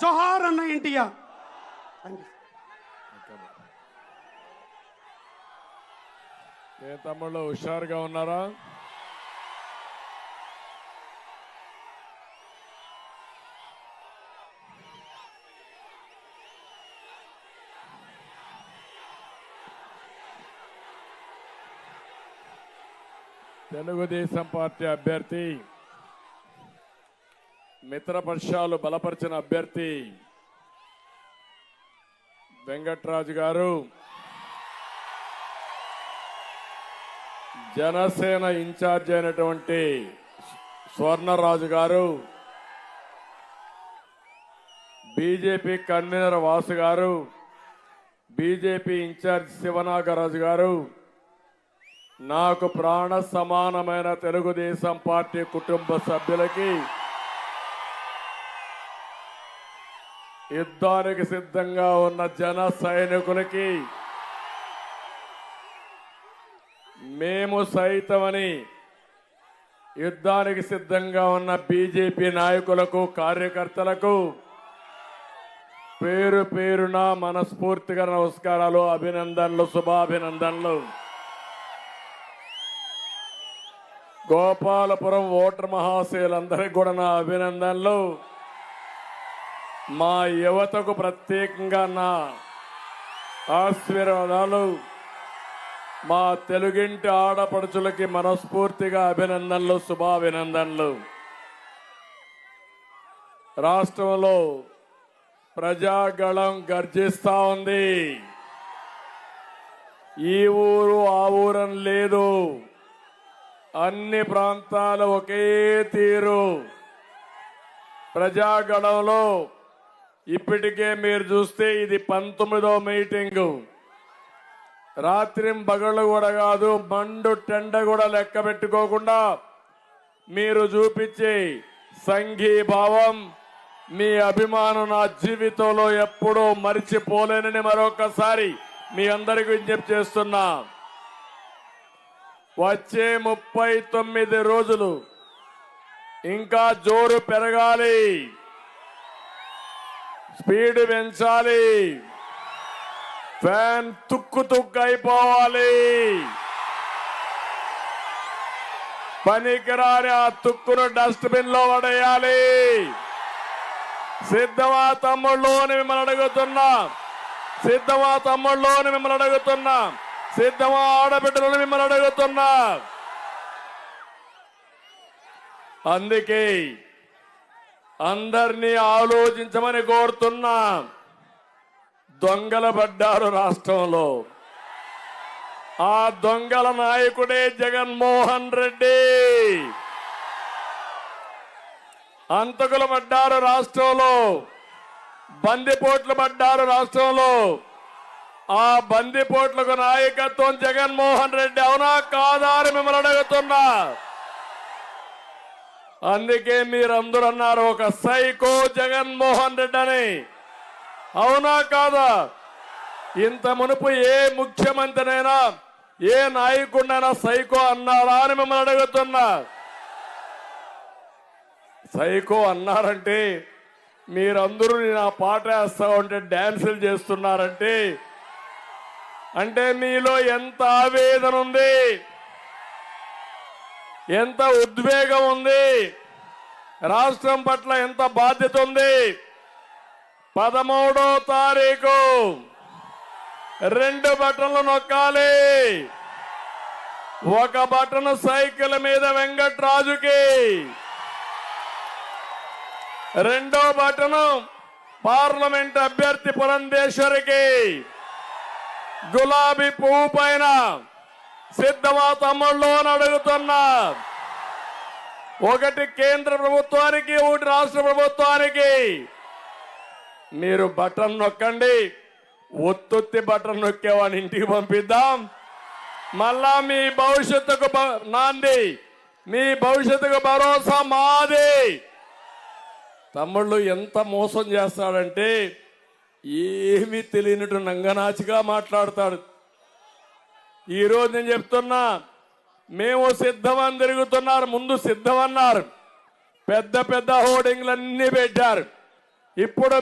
జోహార్ అన్న ఎన్టీఆర్. ఏ తమ్ముళ్ళు హుషారుగా ఉన్నారా? తెలుగుదేశం పార్టీ అభ్యర్థి, మిత్రపక్షాలు బలపరిచిన అభ్యర్థి వెంకట్రాజు గారు, జనసేన ఇన్ఛార్జ్ అయినటువంటి స్వర్ణరాజు గారు, బీజేపీ కన్వీనర్ వాసు గారు, బీజేపీ ఇన్ఛార్జ్ శివనాగరాజు గారు, నాకు ప్రాణ సమానమైన తెలుగుదేశం పార్టీ కుటుంబ సభ్యులకి, యుద్ధానికి సిద్ధంగా ఉన్న జన సైనికులకి, మేము సైతమని యుద్ధానికి సిద్ధంగా ఉన్న బీజేపీ నాయకులకు, కార్యకర్తలకు పేరు పేరున మనస్ఫూర్తిగా నమస్కారాలు, అభినందనలు, శుభాభినందనలు. గోపాలపురం ఓటర్ మహాశయులందరికీ కూడా నా అభినందనలు. మా యువతకు ప్రత్యేకంగా నా ఆశీర్వాదాలు. మా తెలుగింటి ఆడపడుచులకి మనస్ఫూర్తిగా అభినందనలు, శుభాభినందనలు. రాష్ట్రంలో ప్రజాగళం గర్జిస్తా ఉంది. ఈ ఊరు ఆ ఊరని లేదు, అన్ని ప్రాంతాలు ఒకే తీరు. ప్రజాగణంలో ఇప్పటికే మీరు చూస్తే ఇది 19వ మీటింగు. రాత్రింబగళ్ళు కూడా కాదు, మండు టెండ కూడా లెక్క పెట్టుకోకుండా మీరు చూపించే సంఘీభావం, మీ అభిమానం నా జీవితంలో ఎప్పుడూ మరిచిపోలేనని మరొకసారి మీ అందరికీ విజ్ఞప్తి చేస్తున్నా. వచ్చే 39 రోజులు ఇంకా జోరు పెరగాలి, స్పీడ్ పెంచాలి, ఫ్యాన్ తుక్కు తుక్కు అయిపోవాలి. పనికిరాని ఆ తుక్కును డస్ట్బిన్ లో పడేయాలి. సిద్ధమా తమ్ముళ్ళు అని మిమ్మల్ని అడుగుతున్నా, సిద్ధమా తమ్ముళ్ళు అని మిమ్మల్ని అడుగుతున్నా, సిద్ధమా ఆడబిడ్డలను మిమ్మల్ని అడుగుతున్నా. అందుకే అందరినీ ఆలోచించమని కోరుతున్నా. దొంగలు పడ్డారు రాష్ట్రంలో. ఆ దొంగల నాయకుడే జగన్మోహన్ రెడ్డి. అంతకులు పడ్డారు రాష్ట్రంలో, బందిపోట్లు పడ్డారు రాష్ట్రంలో. ఆ బందిపోట్లకు నాయకత్వం జగన్మోహన్ రెడ్డి. అవునా కాదా అని మిమ్మల్ని అడుగుతున్నా. అందుకే మీరందరూ అన్నారు ఒక సైకో జగన్మోహన్ రెడ్డి అని. అవునా కాదా? ఇంత మునుపు ఏ ముఖ్యమంత్రినైనా, ఏ నాయకుడినైనా సైకో అన్నారా అని మిమ్మల్ని అడుగుతున్నా. సైకో అన్నారంటే మీరందరూ నా పాట వేస్తా ఉంటే డాన్సులు చేస్తున్నారంటే అంటే మీలో ఎంత ఆవేదన ఉంది, ఎంత ఉద్వేగం ఉంది, రాష్ట్రం పట్ల ఎంత బాధ్యత ఉంది. 13వ తారీఖు 2 బటన్లు నొక్కాలి. ఒక బటన్ సైకిల్ మీద వెంకట్రాజుకి, రెండో బటన్ పార్లమెంట్ అభ్యర్థి పురంధేశ్వరికి. గులాబీ పువ్వు పైన సిద్ధమా తమ్ముళ్ళు అని అడుగుతున్నా. ఒకటి కేంద్ర ప్రభుత్వానికి, ఒకటి రాష్ట్ర ప్రభుత్వానికి. మీరు బటన్ నొక్కండి. ఒత్తుత్తి బటన్ నొక్కేవాడిని ఇంటికి పంపిద్దాం. మళ్ళా మీ భవిష్యత్తుకు నాంది, మీ భవిష్యత్తుకు భరోసా మాది. తమ్ముళ్ళు ఎంత మోసం చేస్తాడంటే ఏమీ తెలియనట్టు నంగనాచిగా మాట్లాడతాడు. ఈరోజు నేను చెప్తున్నా, మేము సిద్ధమని తిరుగుతున్నారు. ముందు సిద్ధమన్నారు, పెద్ద పెద్ద హోర్డింగ్లన్నీ పెట్టారు. ఇప్పుడు